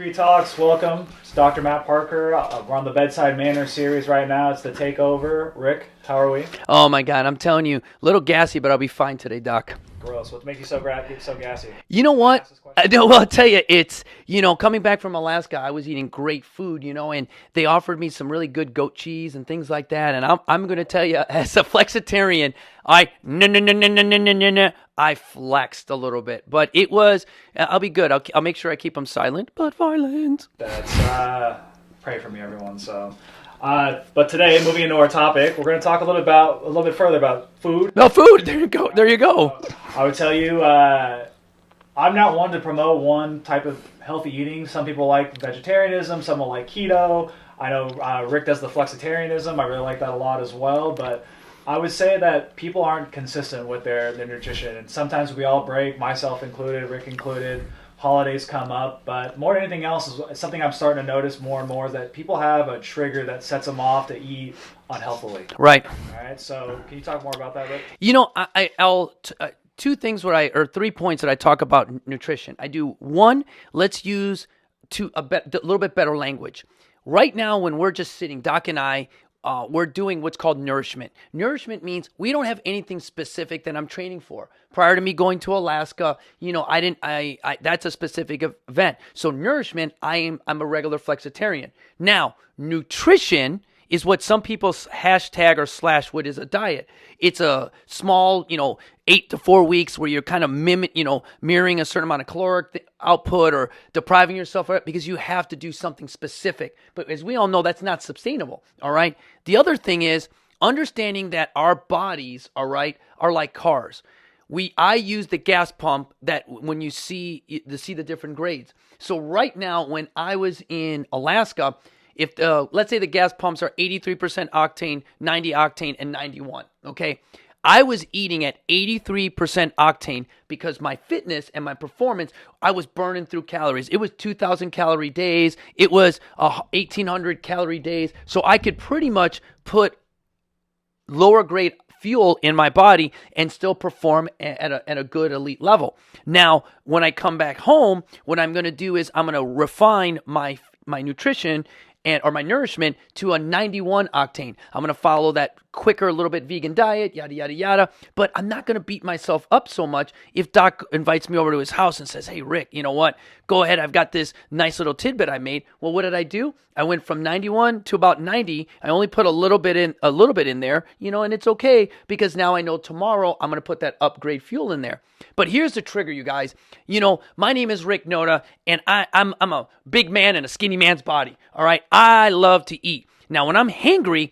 TV Talks. Welcome. It's Dr. Matt Parker. We're on the Bedside Manor series right now. It's the takeover. Rick, how are we? Oh my God, I'm telling you, a little gassy, but I'll be fine today, Doc. Gross. What makes you so gassy? You know what? I'll tell you, it's, coming back from Alaska, I was eating great food, and they offered me some really good goat cheese and things like that. And I'm going to tell you, as a flexitarian, I flexed a little bit, but it was, I'll be good. I'll make sure I keep them silent, but violent. That's, pray for me, everyone. So, but today, moving into our topic, we're going to talk a little bit further about food. No, food. There you go. There you go. I would tell you, I'm not one to promote one type of healthy eating. Some people like vegetarianism, some will like keto. I know Rick does the flexitarianism. I really like that a lot as well. But I would say that people aren't consistent with their nutrition. And sometimes we all break, myself included, Rick included. Holidays come up. But more than anything else, is something I'm starting to notice more and more, is that people have a trigger that sets them off to eat unhealthily. Right. All right. So can you talk more about that, Rick? I'll... Two things or 3 points that I talk about nutrition. I do one, let's use a little bit better language. Right now, when we're just sitting, Doc and I, we're doing what's called nourishment. Nourishment means we don't have anything specific that I'm training for. Prior to me going to Alaska, that's a specific event. So nourishment, I'm a regular flexitarian. Now, nutrition is what some people hashtag or slash what is a diet. It's a small, 8 to 4 weeks where you're kind of mirroring a certain amount of caloric output or depriving yourself of it because you have to do something specific. But as we all know, that's not sustainable, all right? The other thing is understanding that our bodies, all right, are like cars. I use the gas pump that when you see the different grades. So right now, when I was in Alaska, if let's say the gas pumps are 83% octane, 90 octane, and 91, okay? I was eating at 83% octane because my fitness and my performance, I was burning through calories. It was 2,000 calorie days. It was 1,800 calorie days. So I could pretty much put lower grade fuel in my body and still perform at a good elite level. Now, when I come back home, what I'm going to do is I'm going to refine my nutrition or my nourishment to a 91 octane. I'm going to follow that quicker, a little bit vegan diet, yada, yada, yada. But I'm not going to beat myself up so much if Doc invites me over to his house and says, hey, Rick, you know what? Go ahead. I've got this nice little tidbit I made. Well, what did I do? I went from 91 to about 90. I only put a little bit in there, and it's okay because now I know tomorrow I'm going to put that upgrade fuel in there. But here's the trigger, you guys. My name is Rick Noda, and I'm a big man in a skinny man's body. All right. I love to eat. Now, when I'm hangry,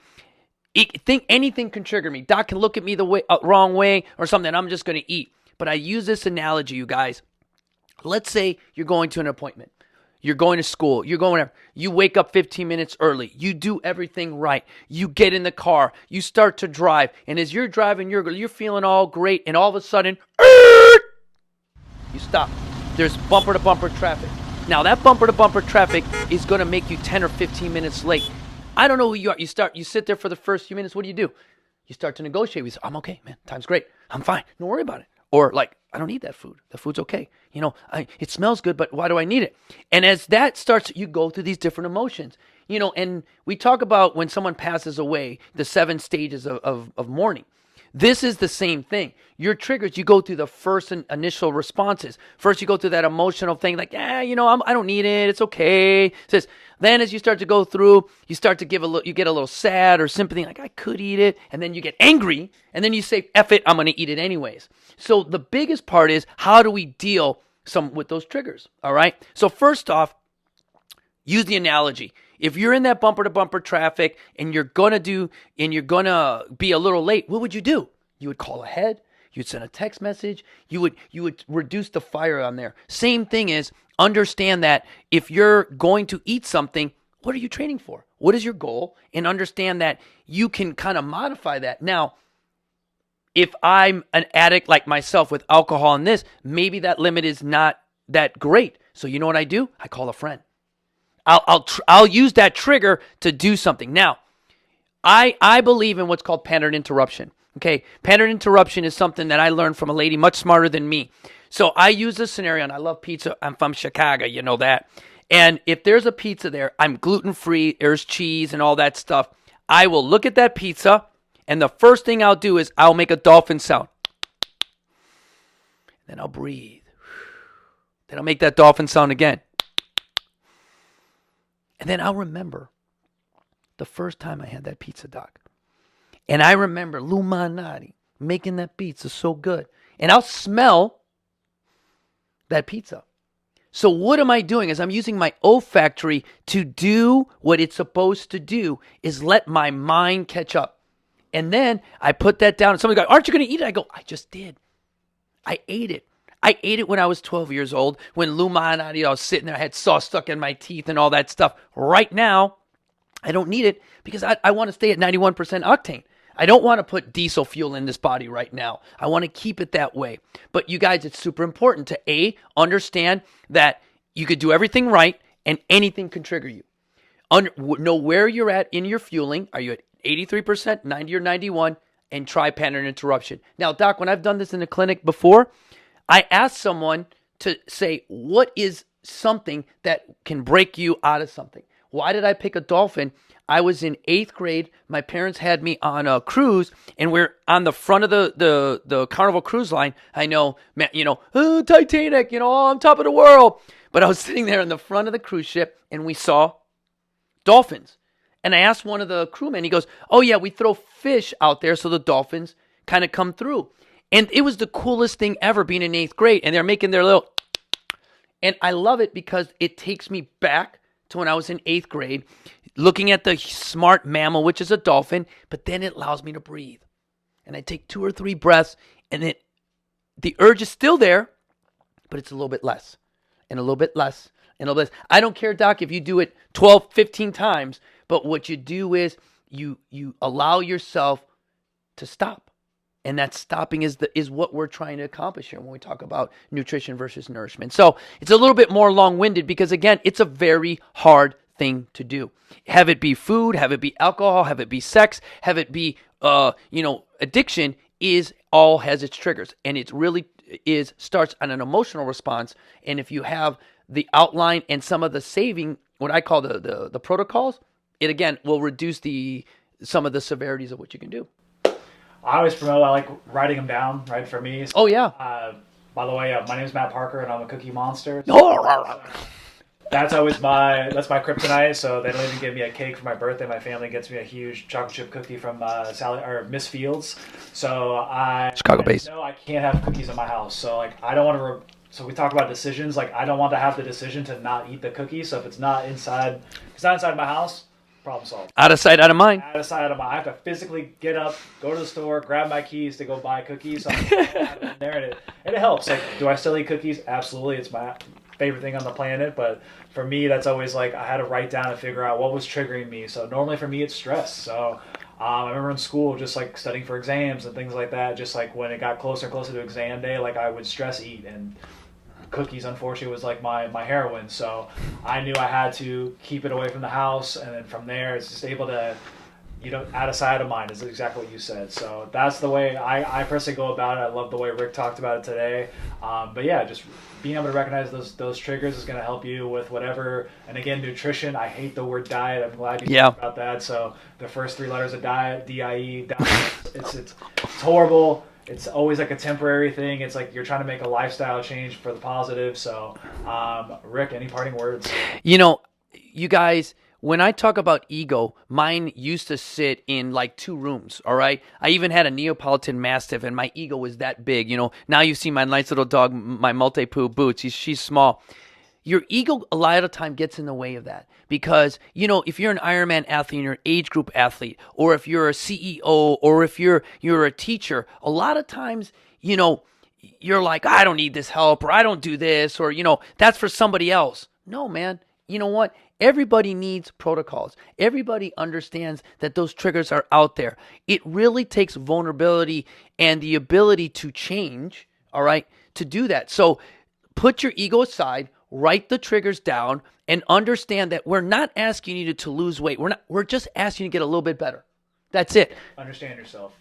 anything can trigger me. Doc can look at me the wrong way or something. I'm just going to eat. But I use this analogy, you guys. Let's say you're going to an appointment. You're going to school. You're going wherever. You wake up 15 minutes early. You do everything right. You get in the car. You start to drive. And as you're driving, you're feeling all great. And all of a sudden, you stop. There's bumper-to-bumper traffic. Now, that bumper-to-bumper traffic is going to make you 10 or 15 minutes late. I don't know who you are. You sit there for the first few minutes. What do? You start to negotiate. You say, I'm okay, man. Time's great. I'm fine. Don't worry about it. Or I don't need that food. The food's okay. It smells good, but why do I need it? And as that starts, you go through these different emotions. And we talk about when someone passes away, the 7 stages of mourning. This is the same thing. Your triggers, you go through the first initial responses. First, you go through that emotional thing like, I don't need it. It's okay. Then as you start to go through, you start to you get a little sad or sympathy, like I could eat it. And then you get angry. And then you say, F it, I'm going to eat it anyways. So the biggest part is how do we deal with those triggers? All right. So first off, use the analogy. If you're in that bumper-to-bumper traffic and you're gonna be a little late, what would you do? You would call ahead. You'd send a text message. You would reduce the fire on there. Same thing is understand that if you're going to eat something, what are you training for? What is your goal? And understand that you can kind of modify that. Now, if I'm an addict like myself with alcohol and this, maybe that limit is not that great. So you know what I do? I call a friend. I'll use that trigger to do something. Now, I believe in what's called pattern interruption. Okay, pattern interruption is something that I learned from a lady much smarter than me. So I use this scenario, and I love pizza. I'm from Chicago, you know that. And if there's a pizza there, I'm gluten-free, there's cheese and all that stuff. I will look at that pizza, and the first thing I'll do is I'll make a dolphin sound. Then I'll breathe. Then I'll make that dolphin sound again. And then I'll remember the first time I had that pizza, Doc. And I remember Lou Malnati making that pizza so good. And I'll smell that pizza. So what am I doing is I'm using my olfactory to do what it's supposed to do, is let my mind catch up. And then I put that down and somebody goes, aren't you going to eat it? I go, I just did. I ate it. I ate it when I was 12 years old, when Lou Malnati, I was sitting there, I had sauce stuck in my teeth and all that stuff. Right now, I don't need it because I want to stay at 91% octane. I don't want to put diesel fuel in this body right now. I want to keep it that way. But you guys, it's super important to understand that you could do everything right and anything can trigger you. Know where you're at in your fueling. Are you at 83%, 90 or 91? And try pattern interruption. Now, Doc, when I've done this in the clinic before, I ask someone to say, what is something that can break you out of something? Why did I pick a dolphin? I was in 8th grade. My parents had me on a cruise, and we're on the front of the Carnival Cruise Line. I know, oh, Titanic, on top of the world. But I was sitting there in the front of the cruise ship, and we saw dolphins. And I asked one of the crewmen, he goes, oh yeah, we throw fish out there so the dolphins kind of come through. And it was the coolest thing ever being in 8th grade. And they're making their little, and I love it because it takes me back to when I was in 8th grade, looking at the smart mammal, which is a dolphin, but then it allows me to breathe. And I take 2 or 3 breaths, and the urge is still there, but it's a little bit less, and a little bit less, and a little bit less. I don't care, Doc, if you do it 12, 15 times, but what you do is you allow yourself to stop. And that stopping is what we're trying to accomplish here when we talk about nutrition versus nourishment. So it's a little bit more long-winded because, again, it's a very hard thing to do. Have it be food, have it be alcohol, have it be sex, have it be, addiction all has its triggers. And it really starts on an emotional response. And if you have the outline and some of the saving, what I call the protocols, it again will reduce some of the severities of what you can do. I always promote, I like writing them down, right, for me. So, oh, yeah. By the way, my name is Matt Parker, and I'm a cookie monster. So, that's my kryptonite, so they don't even give me a cake for my birthday. My family gets me a huge chocolate chip cookie from Miss Fields. So Chicago-based. I can't have cookies in my house. So, I don't want to... So we talk about decisions. I don't want to have the decision to not eat the cookie. So if it's not inside my house, problem solved. Out of sight, out of mind. Out of sight, out of mind. I have to physically get up, go to the store, grab my keys to go buy cookies. So I'm in there, and it helps. Do I still eat cookies? Absolutely. It's my favorite thing on the planet. But for me, that's always I had to write down and figure out what was triggering me. So normally for me, it's stress. So I remember in school, just studying for exams and things like that. Just when it got closer and closer to exam day, I would stress eat, and cookies unfortunately was my heroin. So I knew I had to keep it away from the house, and then from there it's just able to out of sight, out of mind is exactly what you said. So that's the way I personally go about it. I love the way Rick talked about it today. But yeah, just being able to recognize those triggers is going to help you with whatever. And again, nutrition, I hate the word diet. I'm glad you talked about that. So the first 3 letters of diet, DIE, diet, it's horrible. It's always a temporary thing. It's you're trying to make a lifestyle change for the positive. So, Rick, any parting words? You guys, when I talk about ego, mine used to sit in 2 rooms, all right? I even had a Neapolitan Mastiff, and my ego was that big. Now you see my nice little dog, my Maltipoo Boots. She's small. Your ego a lot of the time gets in the way of that because, if you're an Ironman athlete, you're an age group athlete, or if you're a CEO, or if you're a teacher, a lot of times, you're like, I don't need this help, or I don't do this, or, that's for somebody else. No, man. You know what? Everybody needs protocols. Everybody understands that those triggers are out there. It really takes vulnerability and the ability to change, all right, to do that. So put your ego aside. Write the triggers down and understand that we're not asking you to lose weight. We're just asking you to get a little bit better. That's it. Understand yourself.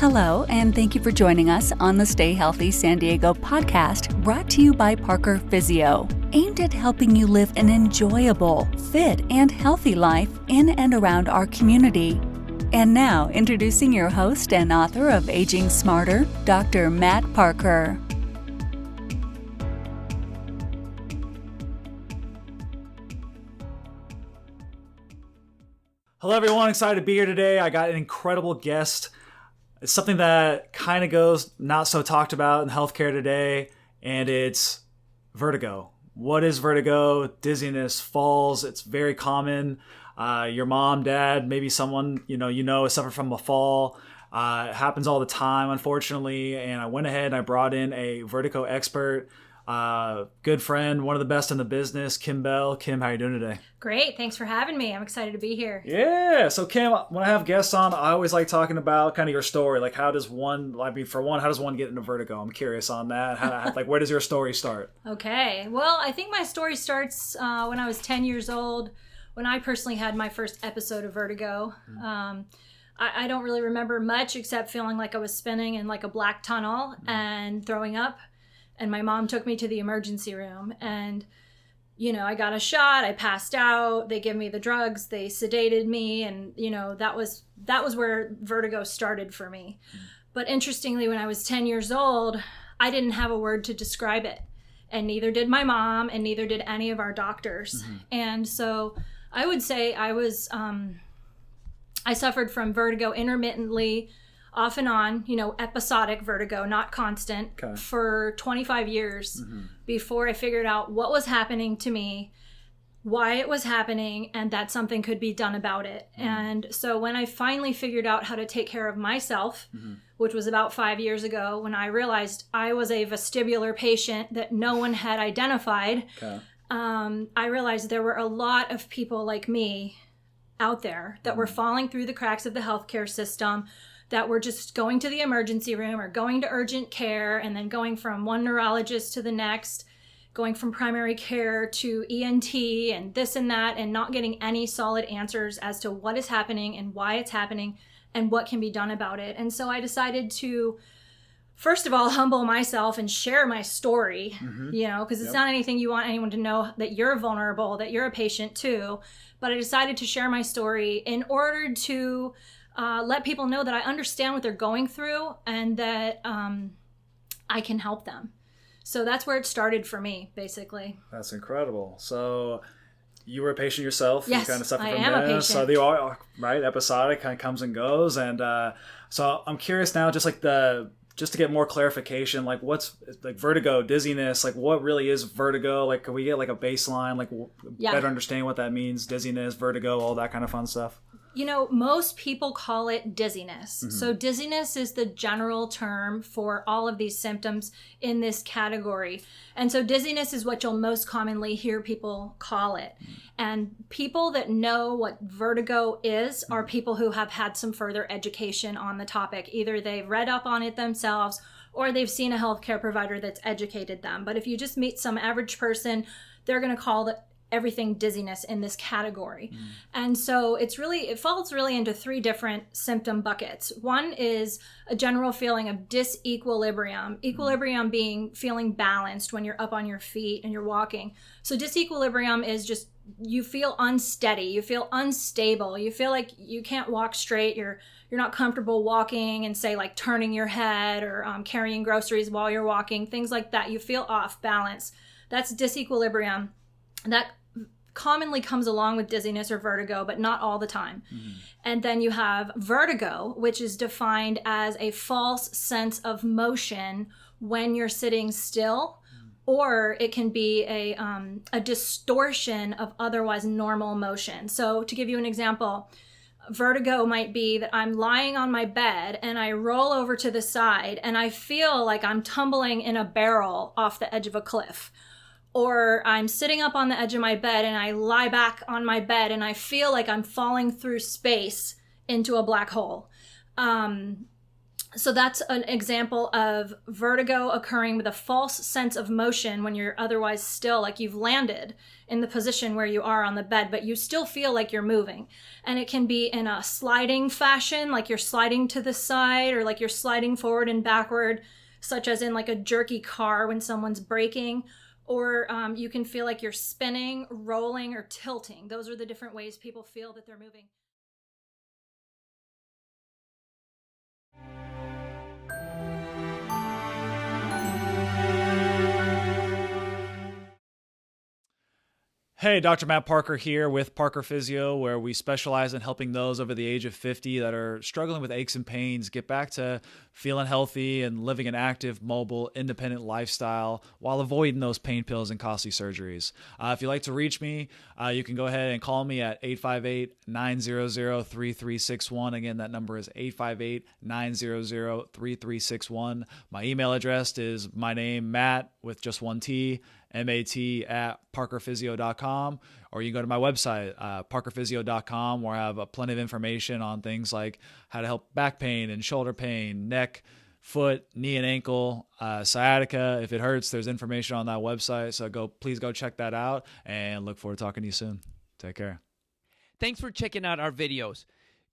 Hello, and thank you for joining us on the Stay Healthy San Diego podcast, brought to you by Parker Physio, aimed at helping you live an enjoyable, fit, and healthy life in and around our community. And now, introducing your host and author of Aging Smarter, Dr. Matt Parker. Hello, everyone. Excited to be here today. I got an incredible guest. It's something that kind of goes not so talked about in healthcare today, and it's vertigo. What is vertigo? Dizziness, falls. It's very common. Your mom, dad, maybe someone you know is suffering from a fall. It happens all the time, unfortunately. And I went ahead and I brought in a vertigo expert, good friend, one of the best in the business, Kim Bell. Kim, how are you doing today? Great. Thanks for having me. I'm excited to be here. Yeah. So Kim, when I have guests on, I always like talking about kind of your story. Like how does one get into vertigo? I'm curious on that. Where does your story start? Okay. Well, I think my story starts when I was 10 years old, when I personally had my first episode of vertigo. I don't really remember much except feeling like I was spinning in like a black tunnel and throwing up. And my mom took me to the emergency room, and I got a shot, I passed out, they gave me the drugs, they sedated me, and that was where vertigo started for me. But interestingly, when I was 10 years old, I didn't have a word to describe it, and neither did my mom, and neither did any of our doctors. And so I would say I suffered from vertigo intermittently, off and on, episodic vertigo, not constant, for 25 years before I figured out what was happening to me, why it was happening, and that something could be done about it. And so when I finally figured out how to take care of myself, which was about 5 years ago, when I realized I was a vestibular patient that no one had identified, I realized there were a lot of people like me out there that were falling through the cracks of the healthcare system, that were just going to the emergency room or going to urgent care and then going from one neurologist to the next, going from primary care to ENT and this and that, and not getting any solid answers as to what is happening and why it's happening and what can be done about it. And so I decided to, first of all, humble myself and share my story, because it's not anything you want anyone to know, that you're vulnerable, that you're a patient too. But I decided to share my story in order to let people know that I understand what they're going through and that I can help them. So that's where it started for me, basically. That's incredible. So you were a patient yourself. Yes, you kind of suffered I from am a patient. So they are, right? Episodic, kind of comes and goes. And so I'm curious now, just to get more clarification, like what's like vertigo, dizziness, like what really is vertigo? Like, can we get like a baseline, like better understanding what that means? Dizziness, vertigo, all that kind of fun stuff. Most people call it dizziness. So dizziness is the general term for all of these symptoms in this category. And so dizziness is what you'll most commonly hear people call it. And people that know what vertigo is are people who have had some further education on the topic. Either they've read up on it themselves or they've seen a healthcare provider that's educated them. But if you just meet some average person, they're going to call everything dizziness in this category. And so it falls really into three different symptom buckets. One is a general feeling of disequilibrium. Equilibrium being feeling balanced when you're up on your feet and you're walking. So disequilibrium is just, you feel unsteady, you feel unstable, you feel like you can't walk straight, you're not comfortable walking and say like turning your head or carrying groceries while you're walking, things like that. You feel off balance. That's disequilibrium. That commonly comes along with dizziness or vertigo, but not all the time. And then you have vertigo, which is defined as a false sense of motion when you're sitting still, or it can be a distortion of otherwise normal motion. So to give you an example, vertigo might be that I'm lying on my bed and I roll over to the side and I feel like I'm tumbling in a barrel off the edge of a cliff. Or I'm sitting up on the edge of my bed and I lie back on my bed and I feel like I'm falling through space into a black hole. So that's an example of vertigo occurring with a false sense of motion when you're otherwise still, like you've landed in the position where you are on the bed, but you still feel like you're moving. And it can be in a sliding fashion, like you're sliding to the side or like you're sliding forward and backward, such as in like a jerky car when someone's braking. Or you can feel like you're spinning, rolling, or tilting. Those are the different ways people feel that they're moving. Hey, Dr. Matt Parker here with Parker Physio, where we specialize in helping those over the age of 50 that are struggling with aches and pains get back to feeling healthy and living an active, mobile, independent lifestyle while avoiding those pain pills and costly surgeries. If you'd like to reach me, you can go ahead and call me at 858-900-3361. Again, that number is 858-900-3361. My email address is my name, Matt, with just one T, MAT@parkerphysio.com, or you can go to my website, parkerphysio.com, where I have plenty of information on things like how to help back pain and shoulder pain, neck, foot, knee and ankle, sciatica. If it hurts, there's information on that website. So please go check that out, and look forward to talking to you soon. Take care. Thanks for checking out our videos.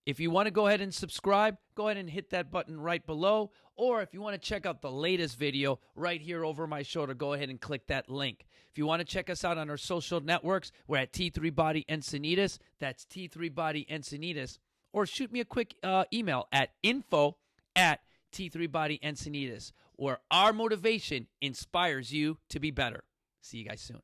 If you want to go ahead and subscribe, go ahead and hit that button right below. Or if you want to check out the latest video right here over my shoulder, go ahead and click that link. If you want to check us out on our social networks, we're at T3 Body Encinitas. That's T3 Body Encinitas. Or shoot me a quick email at info@T3 Body Encinitas, where our motivation inspires you to be better. See you guys soon.